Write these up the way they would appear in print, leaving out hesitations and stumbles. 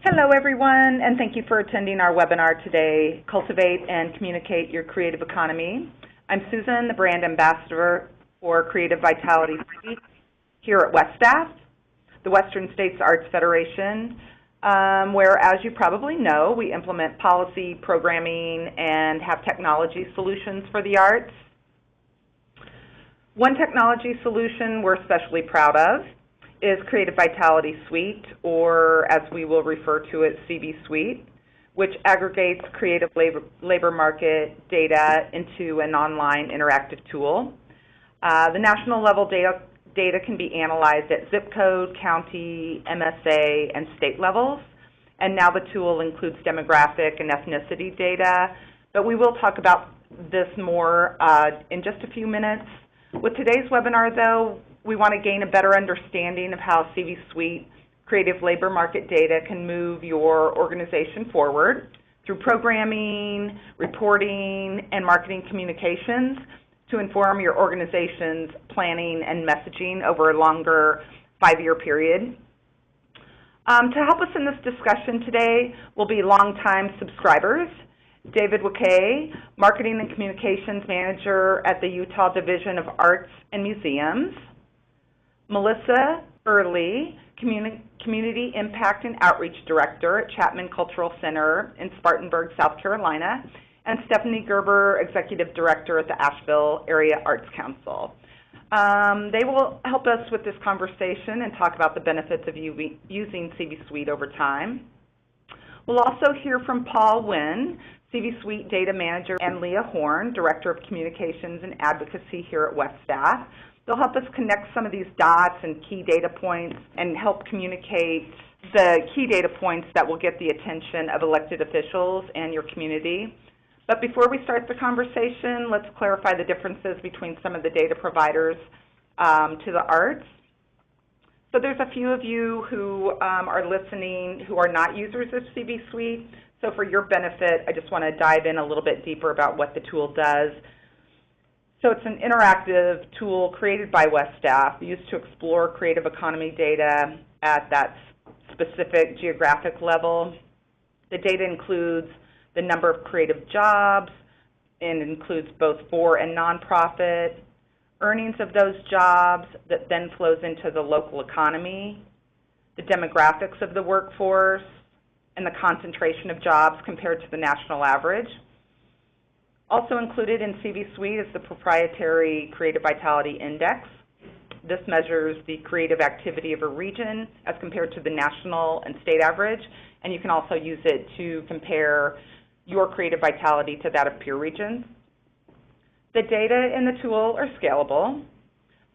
Hello, everyone, and thank you for attending our webinar today, Cultivate and Communicate Your Creative Economy. I'm Susan, the Brand Ambassador for Creative Vitality Suite here at WESTAF, the Western States Arts Federation, where, as you probably know, we implement policy, programming, and have technology solutions for the arts. One technology solution we're especially proud of is Creative Vitality Suite, or as we will refer to it, CVSuite, which aggregates creative labor market data into an online interactive tool. The national level data can be analyzed at zip code, county, MSA, and state levels, and now the tool includes demographic and ethnicity data, but we will talk about this more in just a few minutes. With today's webinar, though, we want to gain a better understanding of how CVSuite creative labor market data can move your organization forward through programming, reporting, and marketing communications to inform your organization's planning and messaging over a longer 5-year period. To help us in this discussion today will be longtime subscribers, David Wicai, Marketing and Communications Manager at the Utah Division of Arts and Museums, Melissa Earley, Community Impact and Outreach Director at Chapman Cultural Center in Spartanburg, South Carolina, and Stefanie Gerber, Executive Director at the Asheville Area Arts Council. They will help us with this conversation and talk about the benefits of using CVSuite over time. We'll also hear from Paul Wynn, CVSuite Data Manager, and Leah Horn, Director of Communications and Advocacy here at WESTAF. They'll help us connect some of these dots and key data points and help communicate the key data points that will get the attention of elected officials and your community. But before we start the conversation, let's clarify the differences between some of the data providers to the arts. So there's a few of you who are listening who are not users of CVSuite. So for your benefit, I just want to dive in a little bit deeper about what the tool does. So it's an interactive tool created by WESTAF used to explore creative economy data at that specific geographic level. The data includes the number of creative jobs and includes both for and nonprofit, earnings of those jobs that then flows into the local economy, the demographics of the workforce, and the concentration of jobs compared to the national average. Also included in CVSuite is the proprietary Creative Vitality Index. This measures the creative activity of a region as compared to the national and state average, and you can also use it to compare your creative vitality to that of peer regions. The data in the tool are scalable,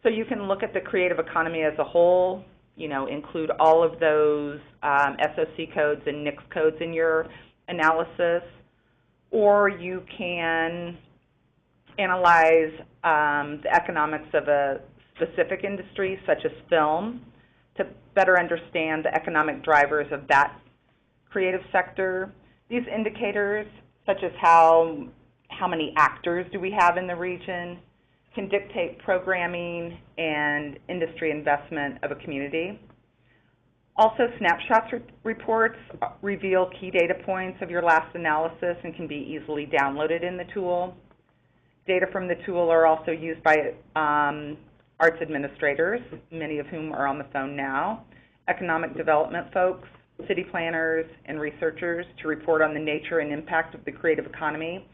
so you can look at the creative economy as a whole, include all of those SOC codes and NICS codes in your analysis, or you can analyze the economics of a specific industry, such as film, to better understand the economic drivers of that creative sector. These indicators, such as how many actors do we have in the region, can dictate programming and industry investment of a community. Also, snapshots reports reveal key data points of your last analysis and can be easily downloaded in the tool. Data from the tool are also used by arts administrators, many of whom are on the phone now, economic development folks, city planners, and researchers to report on the nature and impact of the creative economy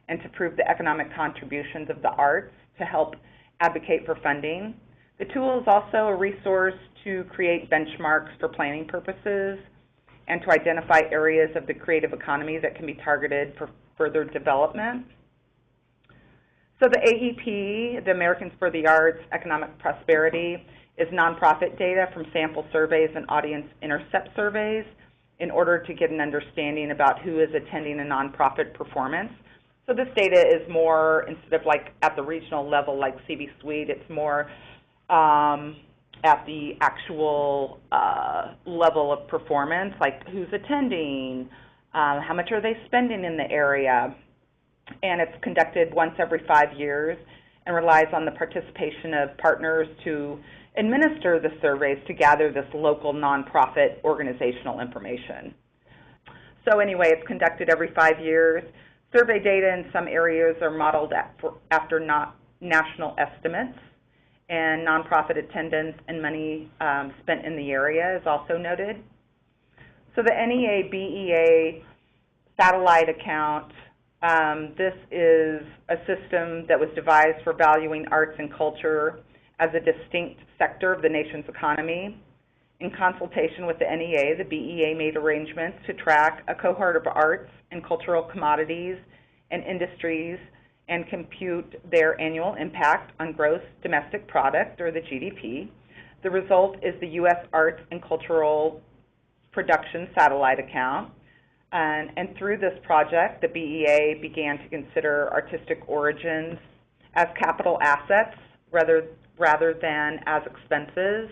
and to prove the economic contributions of the arts to help advocate for funding. The tool is also a resource to create benchmarks for planning purposes and to identify areas of the creative economy that can be targeted for further development. So the AEP, the Americans for the Arts Economic Prosperity, is nonprofit data from sample surveys and audience intercept surveys in order to get an understanding about who is attending a nonprofit performance. So this data is more, instead of like at the regional level like CVSuite, it's more at the actual level of performance, like who's attending, how much are they spending in the area, and it's conducted once every 5 years and relies on the participation of partners to administer the surveys to gather this local nonprofit organizational information. So anyway, it's conducted every 5 years. Survey data in some areas are modeled after national estimates, and nonprofit attendance and money spent in the area is also noted. So the NEA-BEA satellite account, this is a system that was devised for valuing arts and culture as a distinct sector of the nation's economy. In consultation with the NEA, the BEA made arrangements to track a cohort of arts and cultural commodities and industries and compute their annual impact on gross domestic product, or the GDP. The result is the U.S. Arts and Cultural Production Satellite Account. And through this project, the BEA began to consider artistic origins as capital assets rather than as expenses.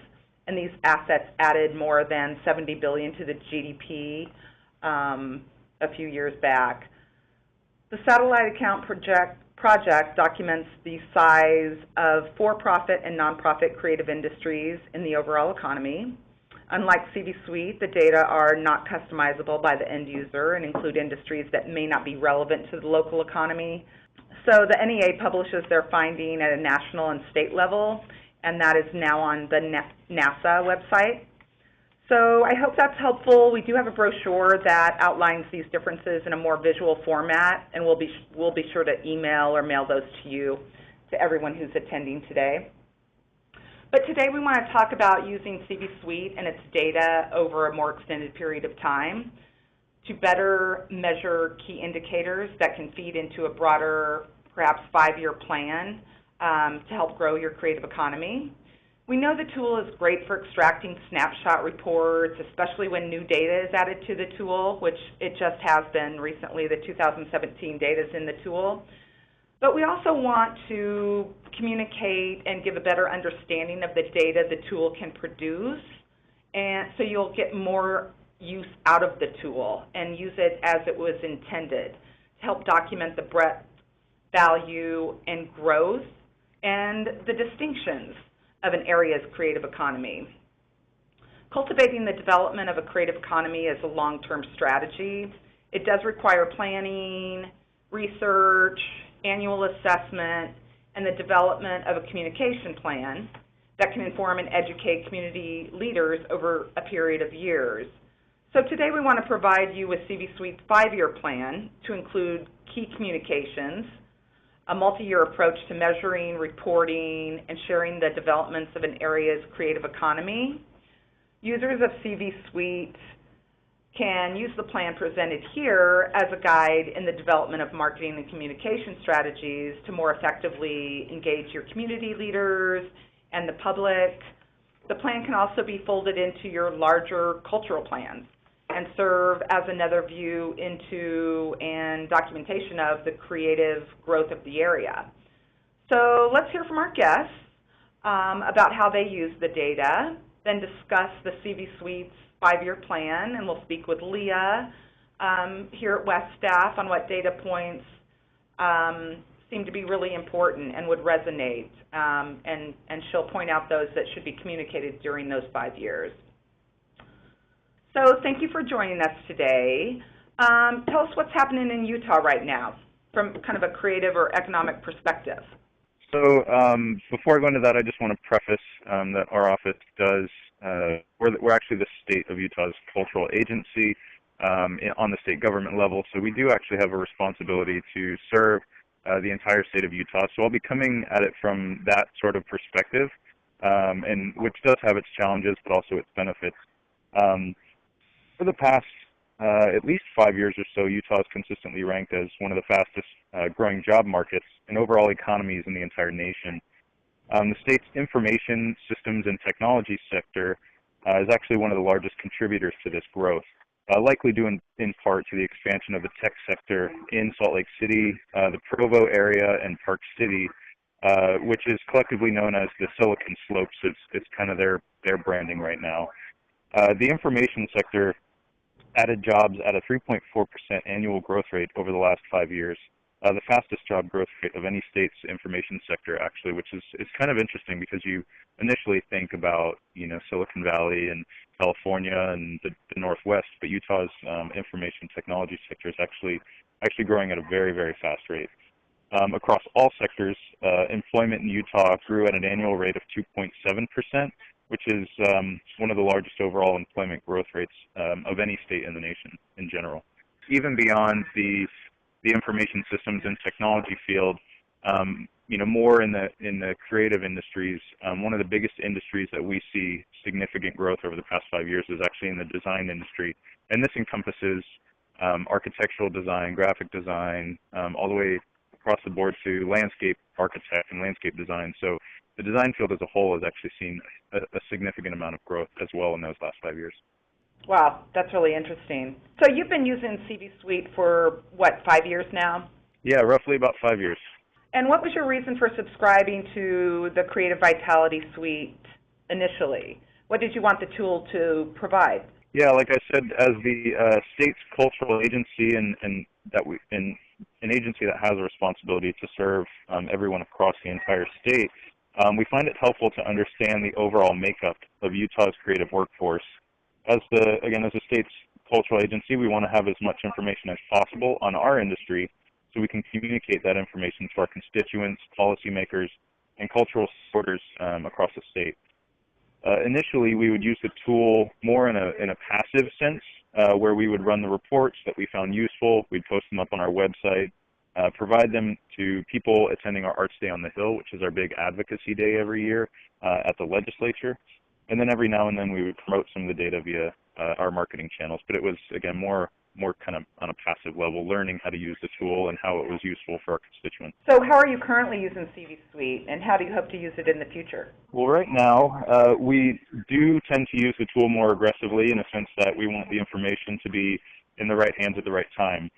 And these assets added more than $70 billion to the GDP a few years back. The satellite account project documents the size of for-profit and nonprofit creative industries in the overall economy. Unlike CVSuite, the data are not customizable by the end user and include industries that may not be relevant to the local economy. So the NEA publishes their finding at a national and state level, and that is now on the NASA website. So I hope that's helpful. We do have a brochure that outlines these differences in a more visual format, and we'll be sure to email or mail those to you, to everyone who's attending today. But today we want to talk about using CVSuite and its data over a more extended period of time to better measure key indicators that can feed into a broader, perhaps 5-year plan to help grow your creative economy. We know the tool is great for extracting snapshot reports, especially when new data is added to the tool, which it just has been recently. The 2017 data is in the tool. But we also want to communicate and give a better understanding of the data the tool can produce, and so you'll get more use out of the tool and use it as it was intended to help document the breadth, value, and growth and the distinctions of an area's creative economy. Cultivating the development of a creative economy is a long-term strategy. It does require planning, research, annual assessment, and the development of a communication plan that can inform and educate community leaders over a period of years. So today we want to provide you with CVSuite's 5-year plan to include key communications, a multi-year approach to measuring, reporting, and sharing the developments of an area's creative economy. Users of CVSuite can use the plan presented here as a guide in the development of marketing and communication strategies to more effectively engage your community leaders and the public. The plan can also be folded into your larger cultural plans and serve as another view into and documentation of the creative growth of the area. So let's hear from our guests about how they use the data, then discuss the CVSuite's 5-year plan, and we'll speak with Leah here at WESTAF on what data points seem to be really important and would resonate, and she'll point out those that should be communicated during those 5 years. So thank you for joining us today. Tell us what's happening in Utah right now from kind of a creative or economic perspective. So before I go into that, I just want to preface that our office does, we're actually the state of Utah's cultural agency on the state government level, so we do actually have a responsibility to serve the entire state of Utah. So I'll be coming at it from that sort of perspective, and which does have its challenges, but also its benefits. For the past at least 5 years or so, Utah is consistently ranked as one of the fastest growing job markets and overall economies in the entire nation. The state's information systems and technology sector is actually one of the largest contributors to this growth, likely due in part to the expansion of the tech sector in Salt Lake City, the Provo area, and Park City, which is collectively known as the Silicon Slopes. It's kind of their branding right now. The information sector added jobs at a 3.4% annual growth rate over the last 5 years. the fastest job growth rate of any state's information sector, actually, which is kind of interesting because you initially think about, Silicon Valley and California and the Northwest, but Utah's information technology sector is actually growing at a very, very fast rate. Across all sectors, employment in Utah grew at an annual rate of 2.7%, which is one of the largest overall employment growth rates of any state in the nation in general. Even beyond the information systems and technology field, more in the creative industries, one of the biggest industries that we see significant growth over the past 5 years is actually in the design industry. And this encompasses architectural design, graphic design, all the way across the board to landscape architect and landscape design. So the design field as a whole has actually seen a significant amount of growth as well in those last 5 years. Wow, that's really interesting. So you've been using CVSuite for, 5 years now? Yeah, roughly about 5 years. And what was your reason for subscribing to the Creative Vitality Suite initially? What did you want the tool to provide? Yeah, like I said, as the state's cultural agency and an agency that has a responsibility to serve everyone across the entire state, we find it helpful to understand the overall makeup of Utah's creative workforce. As the state's cultural agency, we want to have as much information as possible on our industry so we can communicate that information to our constituents, policymakers, and cultural supporters across the state. Initially, we would use the tool more in a passive sense, where we would run the reports that we found useful. We'd post them up on our website, provide them to people attending our Arts Day on the Hill, which is our big advocacy day every year at the legislature. And then every now and then we would promote some of the data via our marketing channels. But it was, again, more kind of on a passive level, learning how to use the tool and how it was useful for our constituents. So how are you currently using CVSuite, and how do you hope to use it in the future? Well, right now, we do tend to use the tool more aggressively in the sense that we want the information to be in the right hands at the right time.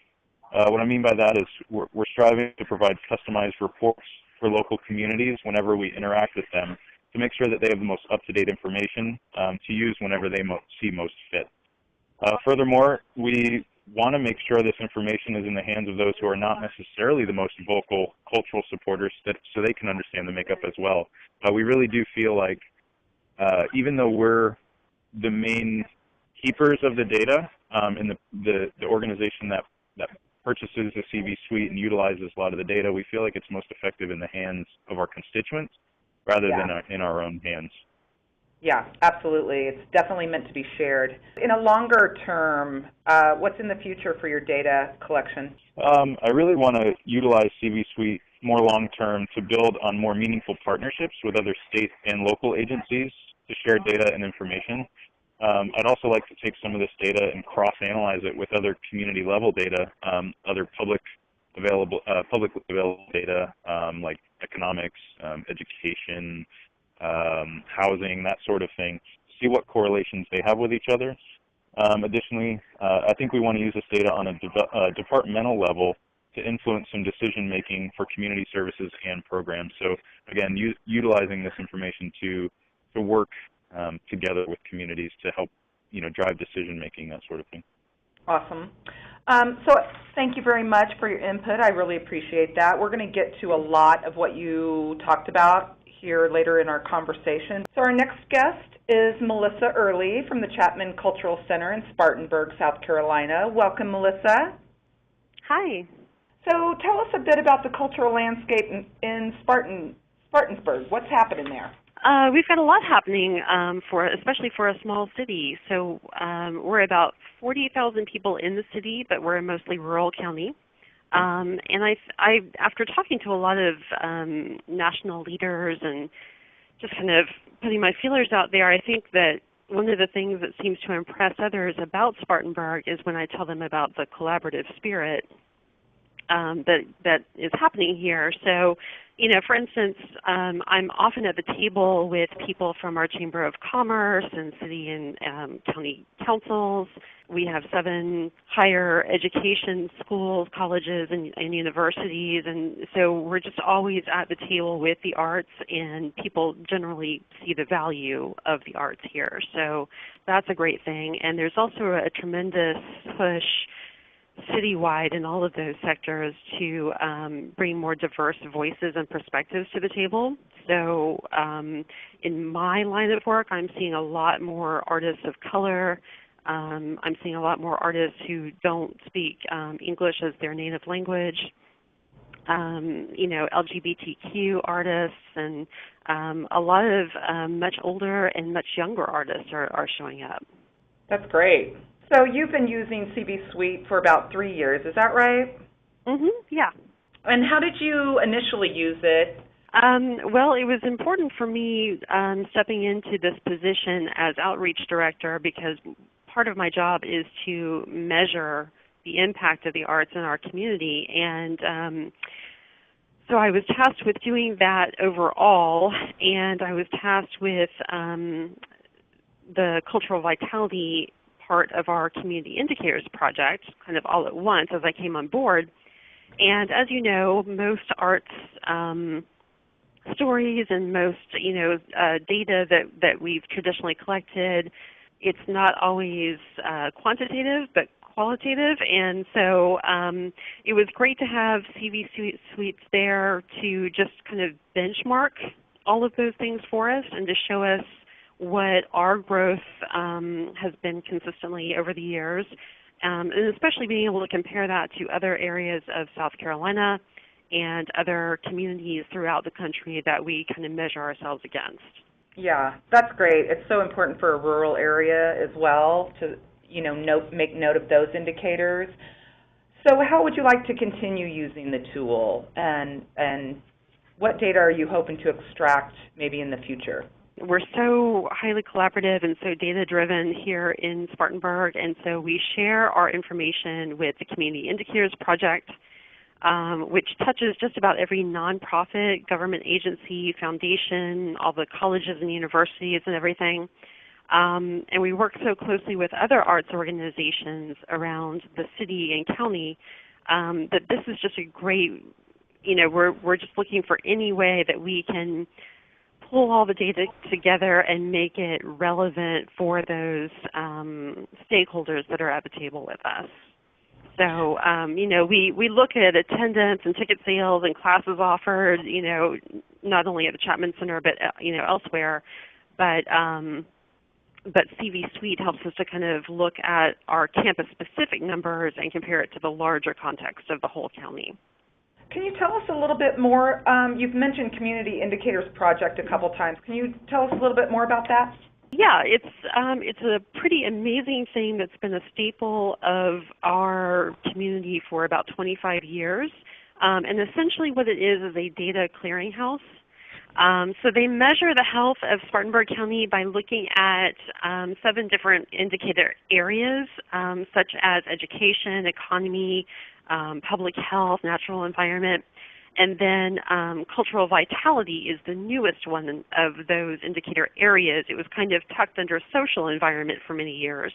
What I mean by that is we're striving to provide customized reports for local communities whenever we interact with them to make sure that they have the most up-to-date information to use whenever they see most fit. Furthermore, we want to make sure this information is in the hands of those who are not necessarily the most vocal cultural supporters so they can understand the makeup as well. We really do feel like even though we're the main keepers of the data and the organization that purchases the CVSuite and utilizes a lot of the data, we feel like it's most effective in the hands of our constituents rather than in our own hands. Yeah, absolutely. It's definitely meant to be shared. In a longer term, what's in the future for your data collection? I really want to utilize CVSuite more long-term to build on more meaningful partnerships with other state and local agencies to share data and information. I'd also like to take some of this data and cross-analyze it with other community-level data, other publicly available data like economics, education, housing, that sort of thing, see what correlations they have with each other. Additionally, I think we want to use this data on a departmental level to influence some decision-making for community services and programs. So, again, utilizing this information to work together with communities to help, drive decision-making, that sort of thing. Awesome. So thank you very much for your input. I really appreciate that. We're going to get to a lot of what you talked about here later in our conversation. So our next guest is Melissa Earley from the Chapman Cultural Center in Spartanburg, South Carolina. Welcome, Melissa. Hi. So tell us a bit about the cultural landscape in Spartanburg. What's happening there? We've got a lot happening, especially for a small city. So we're about 40,000 people in the city, but we're a mostly rural county. And I, after talking to a lot of national leaders and just kind of putting my feelers out there, I think that one of the things that seems to impress others about Spartanburg is when I tell them about the collaborative spirit that is happening here. So, for instance, I'm often at the table with people from our Chamber of Commerce and city and county councils. We have 7 higher education schools, colleges, and universities, and so we're just always at the table with the arts, and people generally see the value of the arts here. So that's a great thing. And there's also a tremendous push citywide in all of those sectors to bring more diverse voices and perspectives to the table. So in my line of work, I'm seeing a lot more artists of color. I'm seeing a lot more artists who don't speak English as their native language. LGBTQ artists, and a lot of much older and much younger artists are showing up. That's great. So you've been using CVSuite for about 3 years, is that right? Yeah. And how did you initially use it? Well, it was important for me stepping into this position as outreach director because part of my job is to measure the impact of the arts in our community. And so I was tasked with doing that overall, and I was tasked with the cultural vitality part of our community indicators project kind of all at once as I came on board. And as you know, most arts stories and most data that we've traditionally collected, it's not always quantitative but qualitative, and so it was great to have CVSuite there to just kind of benchmark all of those things for us and to show us what our growth has been consistently over the years, and especially being able to compare that to other areas of South Carolina and other communities throughout the country that we kind of measure ourselves against. Yeah, that's great. It's so important for a rural area as well to, make note of those indicators. So how would you like to continue using the tool, and what data are you hoping to extract maybe in the future? We're so highly collaborative and so data-driven here in Spartanburg, and so we share our information with the Community Indicators Project, which touches just about every nonprofit, government agency, foundation, all the colleges and universities and everything. And we work so closely with other arts organizations around the city and county that this is just a great, we're just looking for any way that we can pull all the data together and make it relevant for those stakeholders that are at the table with us. So, we look at attendance and ticket sales and classes offered, not only at the Chapman Center but, elsewhere. But CVSuite helps us to kind of look at our campus-specific numbers and compare it to the larger context of the whole county. Can you tell us a little bit more? You've mentioned Community Indicators Project a couple times. Can you tell us a little bit more about that? Yeah, it's a pretty amazing thing that's been a staple of our community for about 25 years. And essentially what it is a data clearinghouse. So they measure the health of Spartanburg County by looking at 7 different indicator areas, such as education, economy, public health, natural environment, and then cultural vitality is the newest one of those indicator areas. It was kind of tucked under social environment for many years,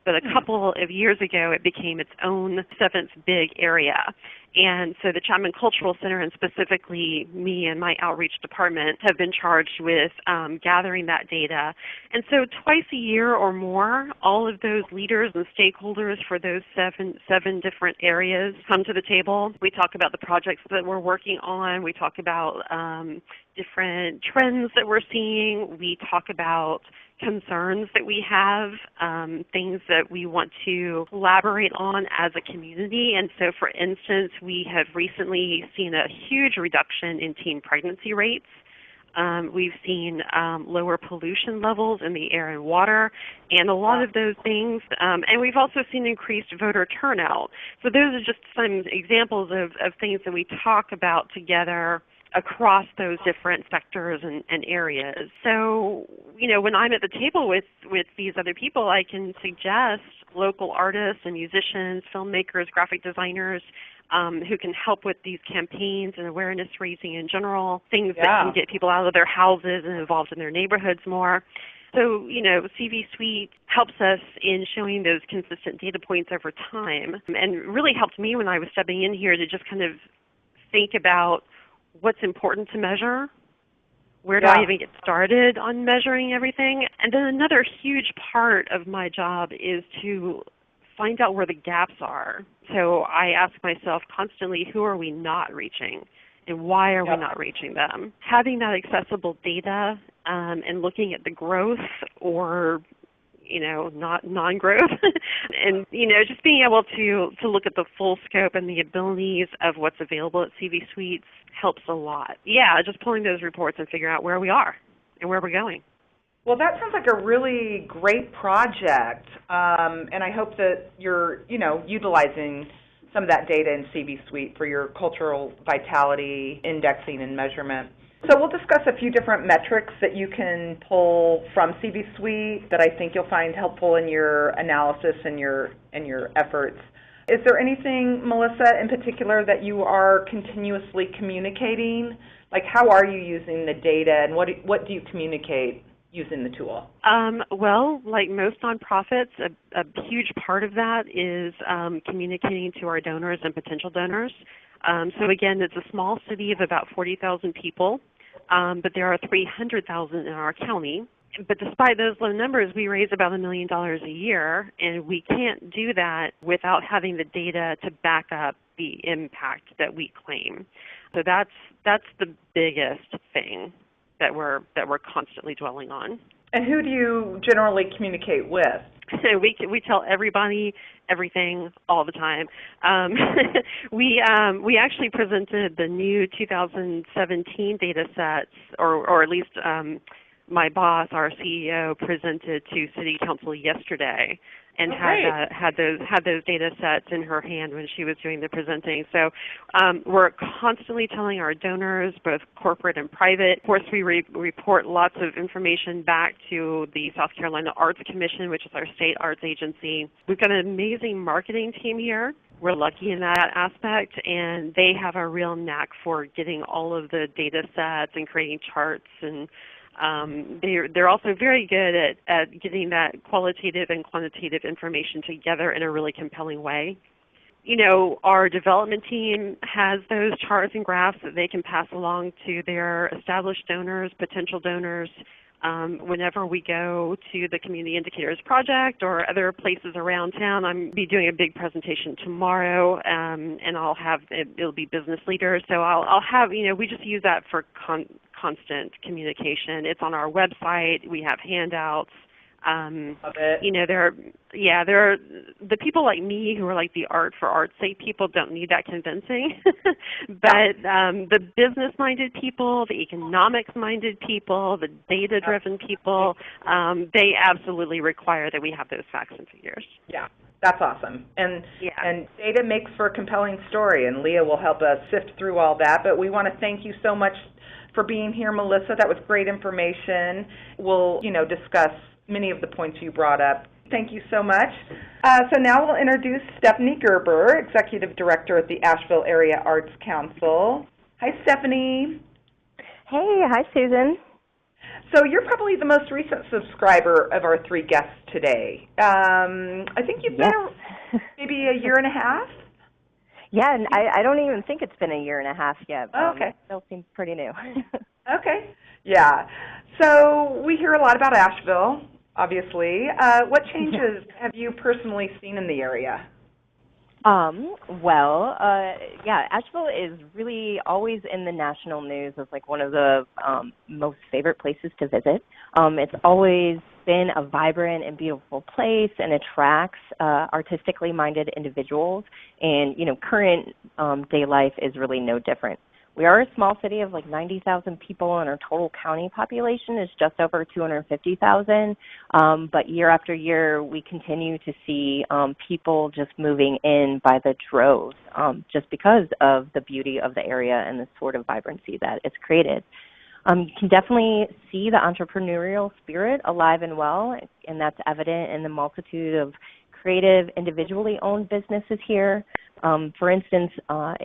but a couple of years ago it became its own 7th big area. And so the Chapman Cultural Center, and specifically me and my outreach department, have been charged with gathering that data. And so twice a year or more, all of those leaders and stakeholders for those seven different areas come to the table. We talk about the projects that we're working on. We talk about different trends that we're seeing. We talk about concerns that we have, things that we want to collaborate on as a community. And so, for instance, we have recently seen a huge reduction in teen pregnancy rates. We've seen lower pollution levels in the air and water, and a lot of those things. And we've also seen increased voter turnout. So those are just some examples of things that we talk about together across those different sectors and areas. So, when I'm at the table with these other people, I can suggest local artists and musicians, filmmakers, graphic designers, who can help with these campaigns and awareness raising in general, things that can get people out of their houses and involved in their neighborhoods more. So, CVSuite helps us in showing those consistent data points over time, and really helped me when I was stepping in here to just kind of think about what's important to measure. Where do I even get started on measuring everything? And then another huge part of my job is to find out where the gaps are. So I ask myself constantly, who are we not reaching? And why are we not reaching them? Having that accessible data and looking at the growth or not non-growth, and just being able to look at the full scope and the abilities of what's available at CVSuite helps a lot. Yeah, just pulling those reports and figuring out where we are and where we're going. Well, that sounds like a really great project, and I hope that you're, utilizing some of that data in CVSuite for your cultural vitality indexing and measurement. So we'll discuss a few different metrics that you can pull from CVSuite that I think you'll find helpful in your analysis and your efforts. Is there anything, Melissa, in particular that you are continuously communicating? Like, how are you using the data, and what do you communicate using the tool? Well, like most nonprofits, a huge part of that is communicating to our donors and potential donors. So again, it's a small city of about 40,000 people, but there are 300,000 in our county. But despite those low numbers, we raise about $1 million a year, and we can't do that without having the data to back up the impact that we claim. So that's the biggest thing that we're constantly dwelling on. And who do you generally communicate with? We tell everybody everything all the time. We actually presented the new 2017 data sets, or at least my boss, our CEO, presented to City Council yesterday, and had those data sets in her hand when she was doing the presenting. So we're constantly telling our donors, both corporate and private. Of course, we report lots of information back to the South Carolina Arts Commission, which is our state arts agency. We've got an amazing marketing team here. We're lucky in that aspect, and they have a real knack for getting all of the data sets and creating charts, and they're also very good at getting that qualitative and quantitative information together in a really compelling way. Our development team has those charts and graphs that they can pass along to their established donors, potential donors, whenever we go to the Community Indicators Project or other places around town. I'm be doing a big presentation tomorrow, and it'll be business leaders. So I'll have, we just use that for constant communication. It's on our website. We have handouts. Love it. There are the people like me who are like the art for art's sake people don't need that convincing, but the business-minded people, the economics-minded people, the data-driven people, they absolutely require that we have those facts and figures. Yeah, that's awesome. And data makes for a compelling story, and Leah will help us sift through all that. But we want to thank you so much for being here, Melissa. That was great information. We'll, discuss many of the points you brought up. Thank you so much. So now we'll introduce Stefanie Gerber, Executive Director at the Asheville Area Arts Council. Hi, Stefanie. Hey, hi, Susan. So you're probably the most recent subscriber of our three guests today. I think you've been maybe a year and a half? Yeah, and I don't even think it's been a year and a half yet. Oh, okay. It still seems pretty new. Okay. Yeah. So we hear a lot about Asheville, obviously. What changes have you personally seen in the area? Asheville is really always in the national news as like one of the most favorite places to visit. It's always been a vibrant and beautiful place and attracts artistically minded individuals, and current day life is really no different. We are a small city of like 90,000 people, and our total county population is just over 250,000. But year after year, we continue to see people just moving in by the droves, just because of the beauty of the area and the sort of vibrancy that it's created. You can definitely see the entrepreneurial spirit alive and well, and that's evident in the multitude of creative, individually owned businesses here. For instance,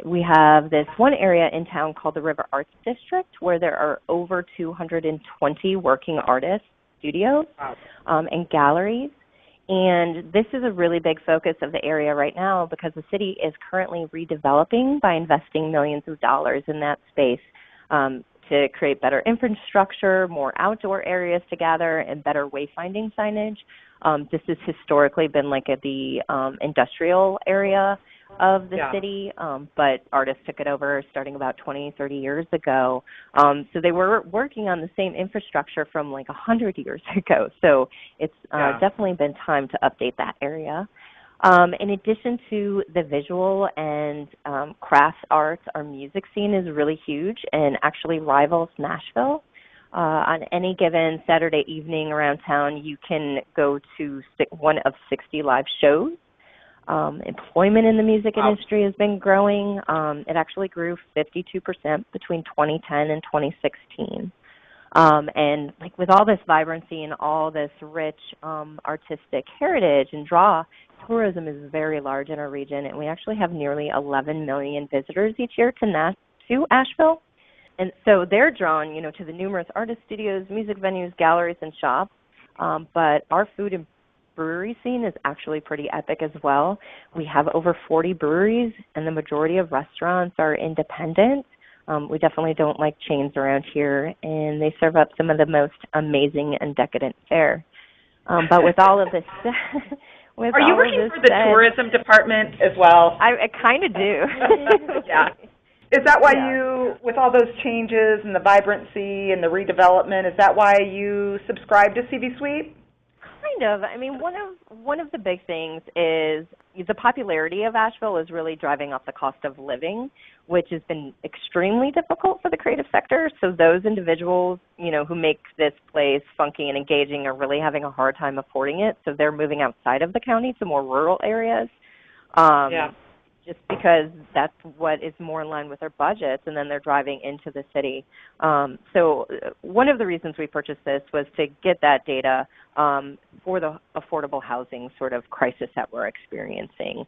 we have this one area in town called the River Arts District where there are over 220 working artist studios and galleries. And this is a really big focus of the area right now because the city is currently redeveloping by investing millions of dollars in that space to create better infrastructure, more outdoor areas to gather, and better wayfinding signage. This has historically been like the industrial area of the city, but artists took it over starting about 20, 30 years ago. So they were working on the same infrastructure from like 100 years ago. So it's definitely been time to update that area. In addition to the visual and crafts arts, our music scene is really huge and actually rivals Nashville. On any given Saturday evening around town, you can go to one of 60 live shows. Employment in the music industry has been growing. It actually grew 52% between 2010 and 2016. And like with all this vibrancy and all this rich artistic heritage and draw, tourism is very large in our region, and we actually have nearly 11 million visitors each year to Asheville. And so they're drawn, you know, to the numerous artist studios, music venues, galleries, and shops. But our food and brewery scene is actually pretty epic as well. We have over 40 breweries, and the majority of restaurants are independent. We definitely don't like chains around here, and they serve up some of the most amazing and decadent fare. But with all of this Are you working for the tourism department as well? I kind of do. Yeah. Is that why you, with all those changes and the vibrancy and the redevelopment, is that why you subscribe to CVSuite? Kind of. I mean, one of the big things is the popularity of Asheville is really driving up the cost of living, which has been extremely difficult for the creative sector. So those individuals, you know, who make this place funky and engaging are really having a hard time affording it. So they're moving outside of the county to more rural areas. Just because that's what is more in line with their budgets, and then they're driving into the city. So one of the reasons we purchased this was to get that data for the affordable housing sort of crisis that we're experiencing.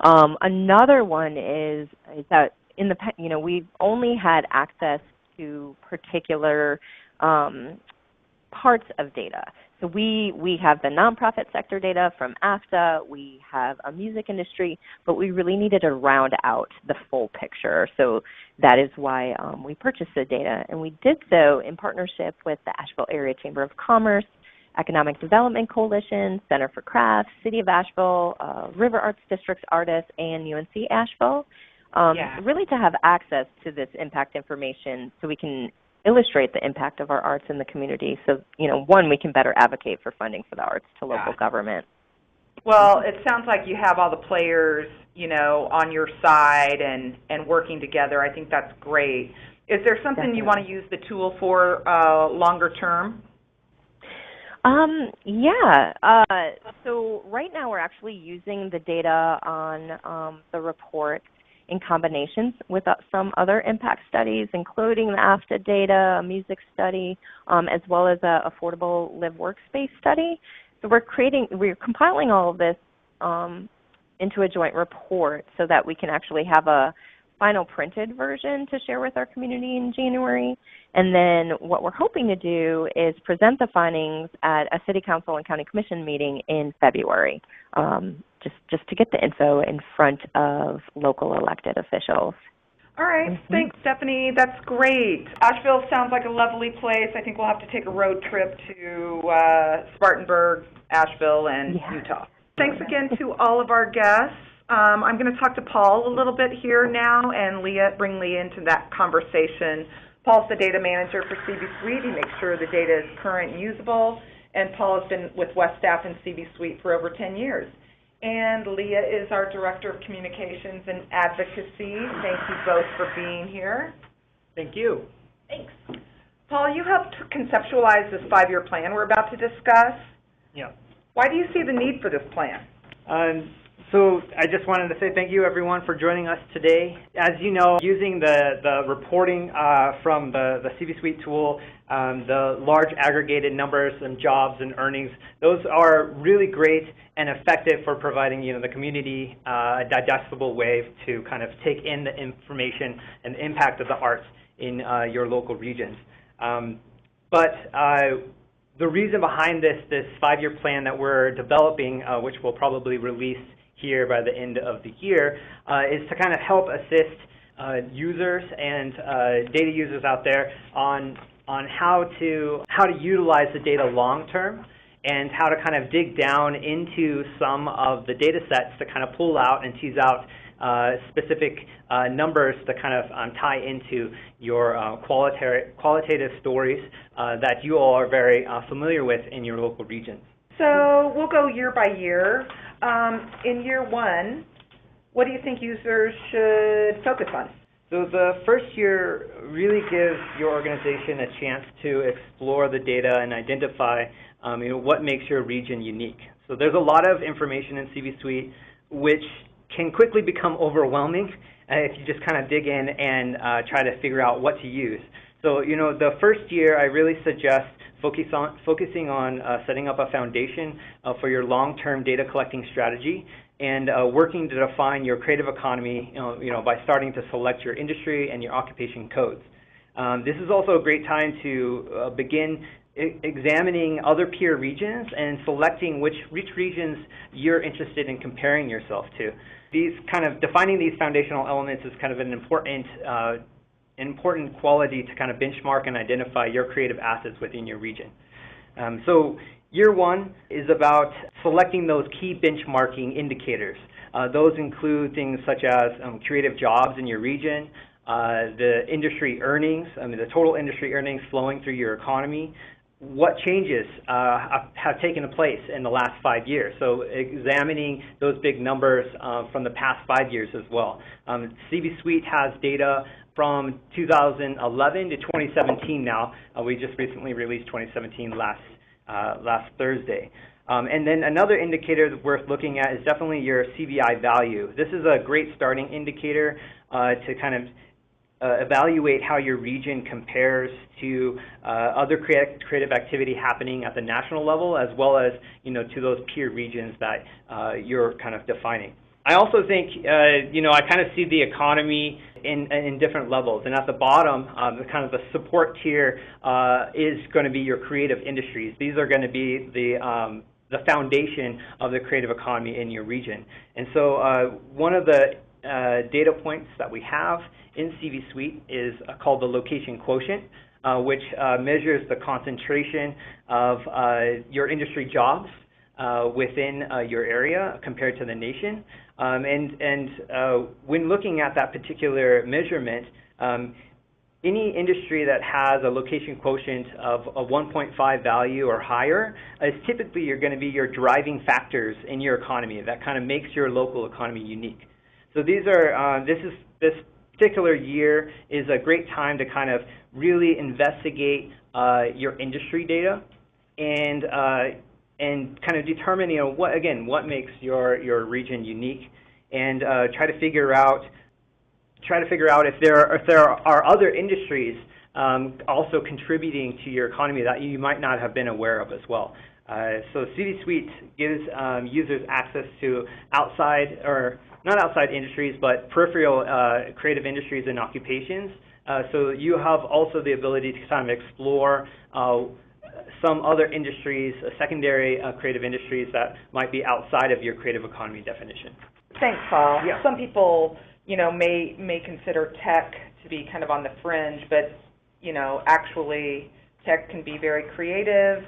Another one is that in the we've only had access to particular parts of data. So we have the nonprofit sector data from AFTA, we have a music industry, but we really needed to round out the full picture. So that is why we purchased the data, and we did so in partnership with the Asheville Area Chamber of Commerce, Economic Development Coalition, Center for Crafts, City of Asheville, River Arts District's artists, and UNC Asheville, really to have access to this impact information so we can illustrate the impact of our arts in the community. So, you know, one, we can better advocate for funding for the arts to local government. Well, it sounds like you have all the players, you know, on your side and working together. I think that's great. Is there something you want to use the tool for longer term? So right now we're actually using the data on the report in combinations with some other impact studies, including the AFTA data, a music study, as well as a affordable live workspace study. So we're compiling all of this into a joint report so that we can actually have a final printed version to share with our community in January. And then what we're hoping to do is present the findings at a city council and county commission meeting in February, just to get the info in front of local elected officials. All right. Thanks, Stephanie. That's great. Asheville sounds like a lovely place. I think we'll have to take a road trip to Spartanburg, Asheville, and Utah. Thanks again to all of our guests. I'm going to talk to Paul a little bit here now and bring Leah into that conversation. Paul's the data manager for CVSuite. He makes sure the data is current and usable. And Paul has been with WESTAF and CVSuite for over 10 years. And Leah is our Director of Communications and Advocacy. Thank you both for being here. Thank you. Thanks. Paul, you helped conceptualize this 5-year plan we're about to discuss. Yeah. Why do you see the need for this plan? So I just wanted to say thank you, everyone, for joining us today. As you know, using the reporting from the CVSuite tool, the large aggregated numbers and jobs and earnings, those are really great and effective for providing the community a digestible way to kind of take in the information and the impact of the arts in your local regions. But the reason behind this 5-year plan that we're developing, which we'll probably release here by the end of the year, is to kind of help assist users and data users out there on how to utilize the data long term and how to kind of dig down into some of the data sets to kind of pull out and tease out specific numbers to kind of tie into your qualitative stories that you all are very familiar with in your local regions. So we'll go year by year. In year one, what do you think users should focus on? So the first year really gives your organization a chance to explore the data and identify what makes your region unique. So there's a lot of information in CVSuite which can quickly become overwhelming if you just kind of dig in and try to figure out what to use. So the first year I really suggest focusing on setting up a foundation for your long-term data collecting strategy and working to define your creative economy by starting to select your industry and your occupation codes. This is also a great time to begin examining other peer regions and selecting which regions you're interested in comparing yourself to. These kind of defining these foundational elements is kind of an important quality to kind of benchmark and identify your creative assets within your region. So year one is about selecting those key benchmarking indicators. Those include things such as creative jobs in your region, the industry earnings, the total industry earnings flowing through your economy, what changes have taken place in the last 5 years. So examining those big numbers from the past 5 years as well. CVSuite has data from 2011 to 2017 now. We just recently released 2017 last Thursday. And then another indicator that's worth looking at is definitely your CVI value. This is a great starting indicator to kind of evaluate how your region compares to other creative activity happening at the national level, as well as to those peer regions that you're kind of defining. I also think I kind of see the economy in different levels, and at the bottom, kind of the support tier is going to be your creative industries. These are going to be the foundation of the creative economy in your region. And so one of the data points that we have in CVSuite is called the location quotient, which measures the concentration of your industry jobs within your area compared to the nation. And when looking at that particular measurement, any industry that has a location quotient of a 1.5 value or higher is typically going to be your driving factors in your economy that kind of makes your local economy unique. So these are this particular year is a great time to kind of really investigate your industry data and kind of determine what makes your region unique, and try to figure out if there are other industries also contributing to your economy that you might not have been aware of as well. So CVSuite gives users access to not outside industries, but peripheral creative industries and occupations. So you have also the ability to kind of explore some other industries, secondary creative industries that might be outside of your creative economy definition. Thanks, Paul. Yeah. Some people, may consider tech to be kind of on the fringe, but, actually tech can be very creative.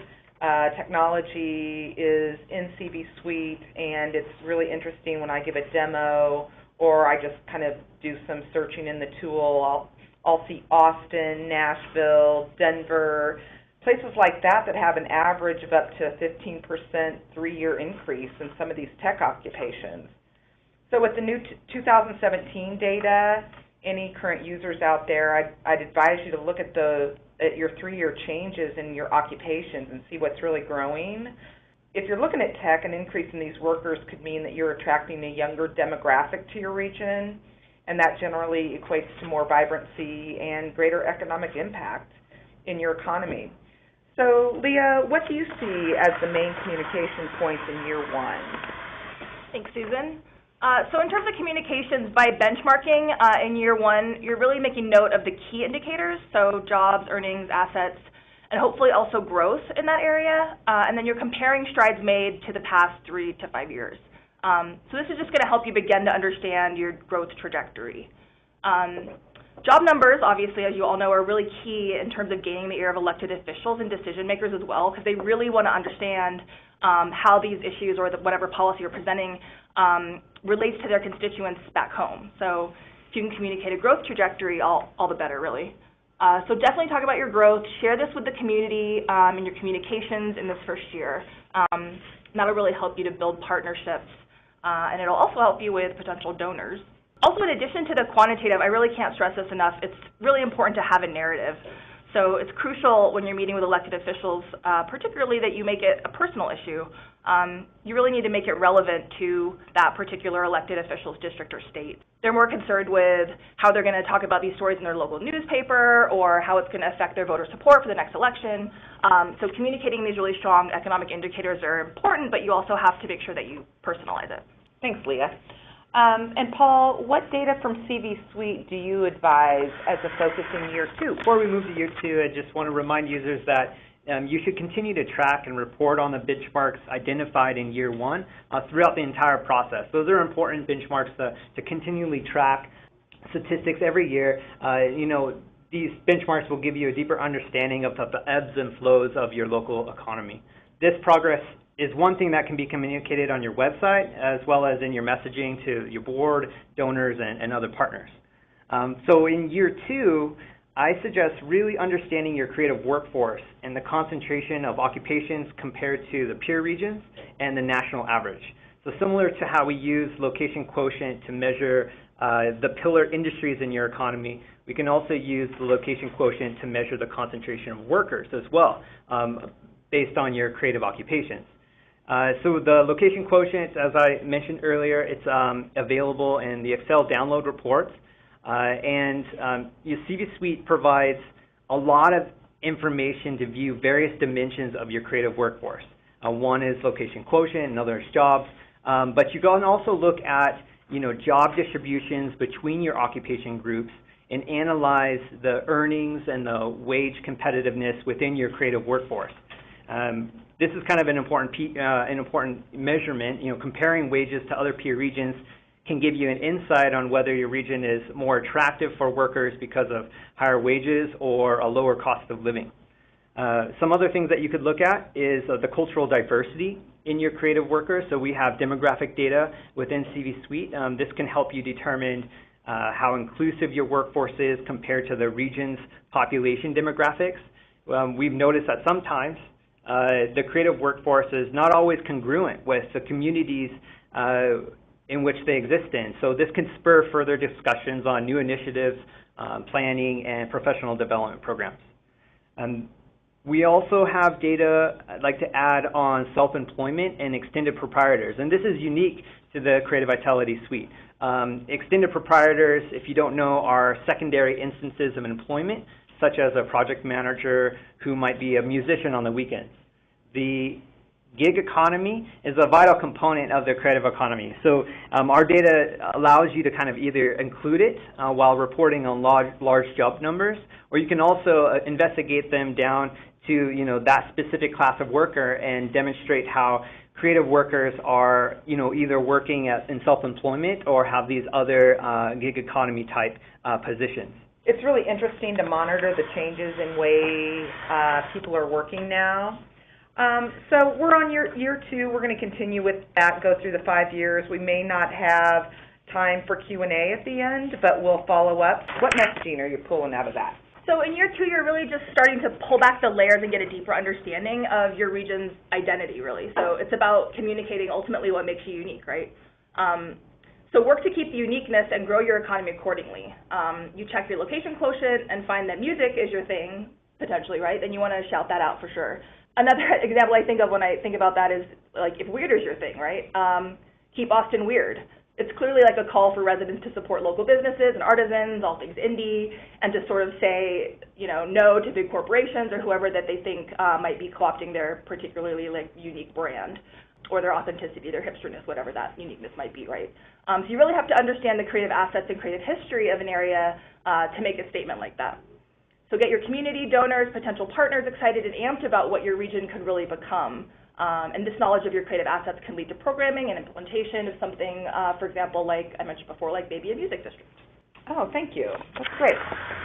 Technology is in CVSuite, and it's really interesting when I give a demo or I just kind of do some searching in the tool. I'll see Austin, Nashville, Denver, places like that have an average of up to a 15% 3-year increase in some of these tech occupations. So with the new 2017 data, any current users out there, I'd advise you to look at your 3-year changes in your occupations and see what's really growing. If you're looking at tech, an increase in these workers could mean that you're attracting a younger demographic to your region, and that generally equates to more vibrancy and greater economic impact in your economy. So, Leah, what do you see as the main communication points in year one? Thanks, Susan. So in terms of communications, by benchmarking in year one, you're really making note of the key indicators, so jobs, earnings, assets, and hopefully also growth in that area. And then you're comparing strides made to the past 3 to 5 years. So this is just going to help you begin to understand your growth trajectory. Job numbers, obviously, as you all know, are really key in terms of gaining the ear of elected officials and decision makers as well, because they really want to understand how these issues or whatever policy you're presenting relates to their constituents back home. So if you can communicate a growth trajectory, all the better, really. So definitely talk about your growth. Share this with the community in your communications in this first year. That'll really help you to build partnerships, and it'll also help you with potential donors. Also, in addition to the quantitative, I really can't stress this enough, it's really important to have a narrative. So it's crucial when you're meeting with elected officials, particularly that you make it a personal issue. You really need to make it relevant to that particular elected official's district or state. They're more concerned with how they're going to talk about these stories in their local newspaper or how it's going to affect their voter support for the next election. So communicating these really strong economic indicators are important, but you also have to make sure that you personalize it. Thanks, Leah. And Paul, what data from CVSuite do you advise as a focus in year 2? Before we move to year 2, I just want to remind users that you should continue to track and report on the benchmarks identified in year 1 throughout the entire process. Those are important benchmarks to continually track statistics every year. These benchmarks will give you a deeper understanding of the ebbs and flows of your local economy. This progress is one thing that can be communicated on your website as well as in your messaging to your board, donors, and other partners. So in year 2, I suggest really understanding your creative workforce and the concentration of occupations compared to the peer regions and the national average. So similar to how we use location quotient to measure the pillar industries in your economy, we can also use the location quotient to measure the concentration of workers as well, based on your creative occupations. So the location quotient, as I mentioned earlier, it's available in the Excel download reports. CVSuite provides a lot of information to view various dimensions of your creative workforce. One is location quotient, another is jobs. But you can also look at job distributions between your occupation groups and analyze the earnings and the wage competitiveness within your creative workforce. This is kind of an important measurement. Comparing wages to other peer regions can give you an insight on whether your region is more attractive for workers because of higher wages or a lower cost of living. Some other things that you could look at is the cultural diversity in your creative workers. So we have demographic data within CVSuite. This can help you determine how inclusive your workforce is compared to the region's population demographics. We've noticed that sometimes the creative workforce is not always congruent with the communities in which they exist in. So this can spur further discussions on new initiatives, planning, and professional development programs. We also have data I'd like to add on self-employment and extended proprietors, and this is unique to the Creative Vitality Suite. Extended proprietors, if you don't know, are secondary instances of employment, such as a project manager who might be a musician on the weekends. The gig economy is a vital component of the creative economy. So our data allows you to kind of either include it while reporting on large job numbers, or you can also investigate them down to that specific class of worker and demonstrate how creative workers are either working in self-employment or have these other gig economy type positions. It's really interesting to monitor the changes in way people are working now. So we're on year 2. We're going to continue with that, go through the 5 years. We may not have time for Q&A at the end, but we'll follow up. What messaging are you pulling out of that? So in year 2, you're really just starting to pull back the layers and get a deeper understanding of your region's identity, really. So it's about communicating ultimately what makes you unique, right? So work to keep the uniqueness and grow your economy accordingly. You check your location quotient and find that music is your thing, potentially, right? Then you want to shout that out for sure. Another example I think of when I think about that is, like, if weird is your thing, right? Keep Austin weird. It's clearly like a call for residents to support local businesses and artisans, all things indie, and to sort of say, no to big corporations or whoever that they think might be co-opting their particularly unique brand or their authenticity, their hipsterness, whatever that uniqueness might be, right? So you really have to understand the creative assets and creative history of an area to make a statement like that. So get your community, donors, potential partners excited and amped about what your region could really become. And this knowledge of your creative assets can lead to programming and implementation of something, for example, like I mentioned before, like maybe a music district. Oh, thank you. That's great.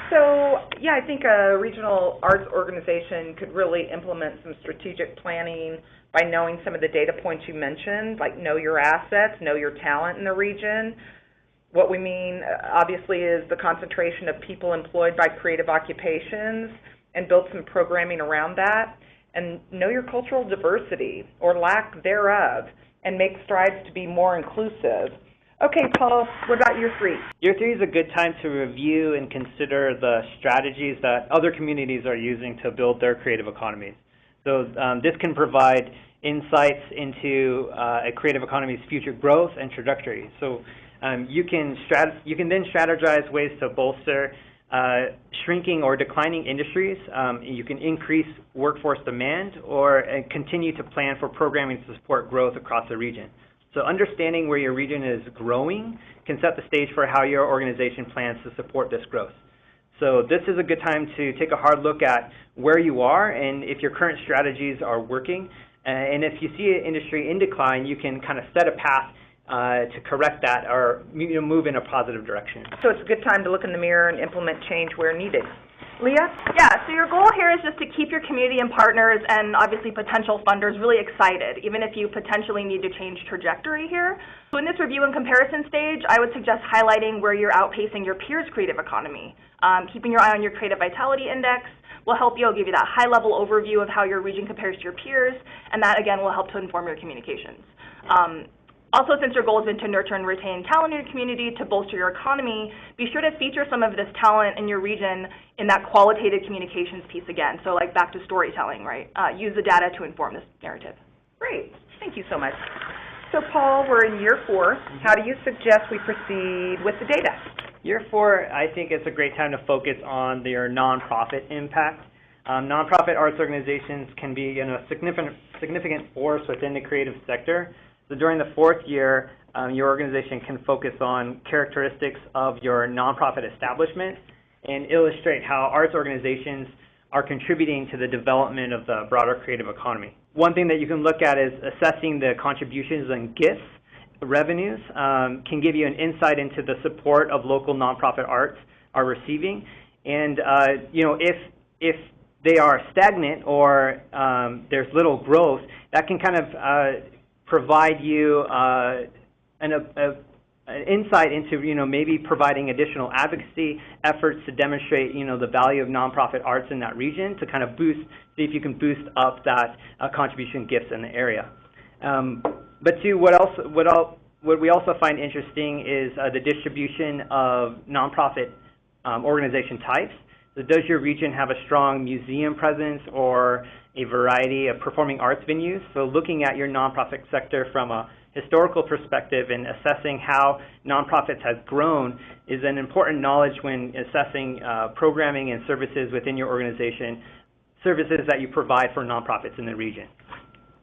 So, yeah, I think a regional arts organization could really implement some strategic planning by knowing some of the data points you mentioned, like know your assets, know your talent in the region. What we mean, obviously, is the concentration of people employed by creative occupations and build some programming around that. And know your cultural diversity or lack thereof and make strides to be more inclusive. Okay, Paul, what about year 3? Year 3 is a good time to review and consider the strategies that other communities are using to build their creative economies. So this can provide insights into a creative economy's future growth and trajectory. So you can then strategize ways to bolster shrinking or declining industries. You can increase workforce demand or continue to plan for programming to support growth across the region. So understanding where your region is growing can set the stage for how your organization plans to support this growth. So this is a good time to take a hard look at where you are and if your current strategies are working. And if you see an industry in decline, you can kind of set a path to correct that or move in a positive direction. So it's a good time to look in the mirror and implement change where needed. Leah? Yeah, so your goal here is just to keep your community and partners and obviously potential funders really excited, even if you potentially need to change trajectory here. So in this review and comparison stage, I would suggest highlighting where you're outpacing your peers' creative economy. Keeping your eye on your Creative Vitality Index will help you. It'll give you that high-level overview of how your region compares to your peers, and that, again, will help to inform your communications. Also, since your goal has been to nurture and retain talent in your community to bolster your economy, be sure to feature some of this talent in your region in that qualitative communications piece again. So like back to storytelling, right? Use the data to inform this narrative. Great. Thank you so much. So Paul, we're in year 4. How do you suggest we proceed with the data? Year 4, I think it's a great time to focus on your nonprofit impact. Nonprofit arts organizations can be a significant force within the creative sector. So during the 4th year, your organization can focus on characteristics of your nonprofit establishment and illustrate how arts organizations are contributing to the development of the broader creative economy. One thing that you can look at is assessing the contributions and gifts revenues can give you an insight into the support of local nonprofit arts are receiving. And if they are stagnant or there's little growth, that can kind of provide you an insight into maybe providing additional advocacy efforts to demonstrate the value of nonprofit arts in that region to kind of see if you can boost up that contribution gifts in the area. But too, what we also find interesting is the distribution of nonprofit organization types. So does your region have a strong museum presence or a variety of performing arts venues? So looking at your nonprofit sector from a historical perspective and assessing how nonprofits have grown is an important knowledge when assessing programming and services within your organization, services that you provide for nonprofits in the region.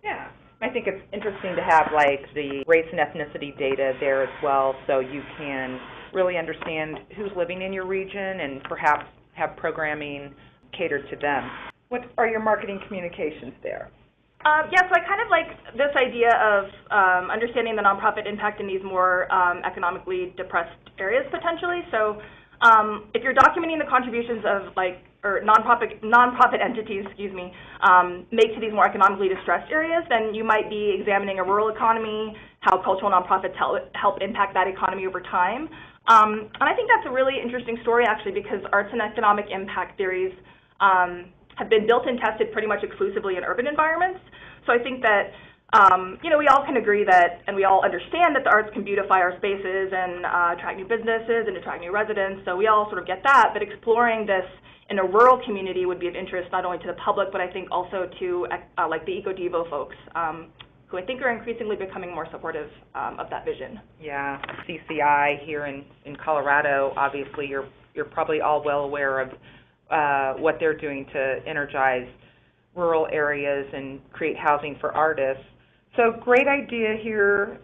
Yeah, I think it's interesting to have like the race and ethnicity data there as well, so you can really understand who's living in your region and perhaps have programming catered to them. What are your marketing communications there? Yeah, so I kind of like this idea of understanding the nonprofit impact in these more economically depressed areas potentially. So if you're documenting the contributions of nonprofit entities, make to these more economically distressed areas, then you might be examining a rural economy, how cultural nonprofits help impact that economy over time. And I think that's a really interesting story actually, because arts and economic impact theories have been built and tested pretty much exclusively in urban environments. So I think that we all can agree that, and we all understand that the arts can beautify our spaces and attract new businesses and attract new residents. So we all sort of get that. But exploring this in a rural community would be of interest not only to the public, but I think also to like the Eco-Devo folks, who I think are increasingly becoming more supportive of that vision. Yeah, CCI here in Colorado, obviously you're probably all well aware of what they're doing to energize rural areas and create housing for artists. So great idea here,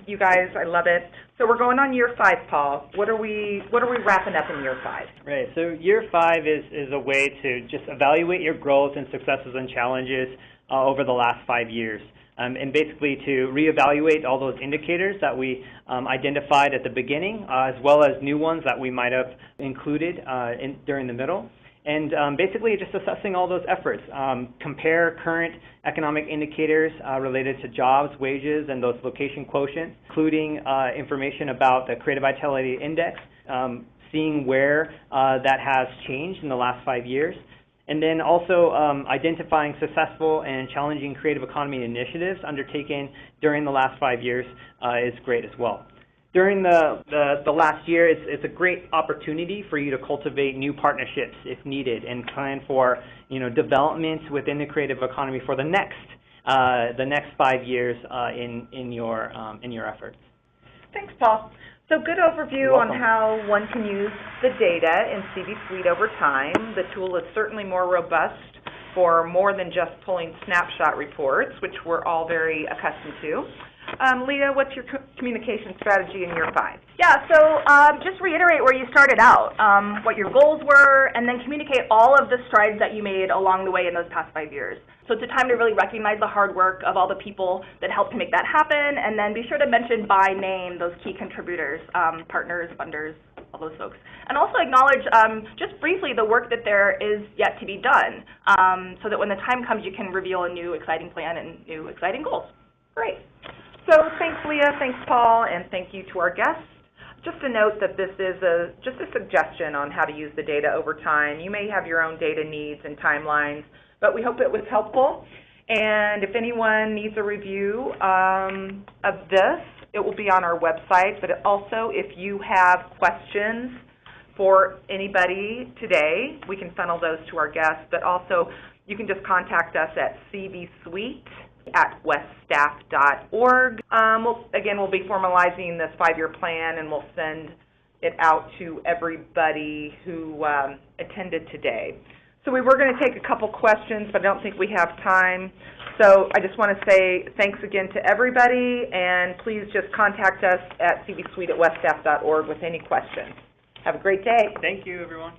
you guys. I love it. So we're going on year 5, Paul. What are we wrapping up in year 5? Right. So year 5 is a way to just evaluate your growth and successes and challenges over the last 5 years. and basically to reevaluate all those indicators that we identified at the beginning, as well as new ones that we might have included during the middle. And basically just assessing all those efforts. Compare current economic indicators related to jobs, wages, and those location quotients, including information about the Creative Vitality Index, seeing where that has changed in the last 5 years. And then also identifying successful and challenging creative economy initiatives undertaken during the last 5 years is great as well. During the last year, it's a great opportunity for you to cultivate new partnerships if needed and plan for development within the creative economy for the next 5 years in your efforts. Thanks, Paul. So good overview on how one can use the data in CVSuite over time. The tool is certainly more robust for more than just pulling snapshot reports, which we're all very accustomed to. Leah, what's your communication strategy in year 5? Yeah, so just reiterate where you started out, what your goals were, and then communicate all of the strides that you made along the way in those past 5 years. So it's a time to really recognize the hard work of all the people that helped to make that happen, and then be sure to mention by name those key contributors, partners, funders, all those folks. And also acknowledge just briefly the work that there is yet to be done, so that when the time comes you can reveal a new exciting plan and new exciting goals. Great. So thanks, Leah, thanks, Paul, and thank you to our guests. Just to note that this is just a suggestion on how to use the data over time. You may have your own data needs and timelines, but we hope it was helpful. And if anyone needs a review of this, it will be on our website. But also, if you have questions for anybody today, we can funnel those to our guests. But also, you can just contact us at CVSuite@weststaff.org. We'll be formalizing this 5-year plan, and we'll send it out to everybody who attended today. So we were going to take a couple questions, but I don't think we have time. So I just want to say thanks again to everybody, and please just contact us at CVSuite@weststaff.org with any questions. Have a great day. Thank you, everyone.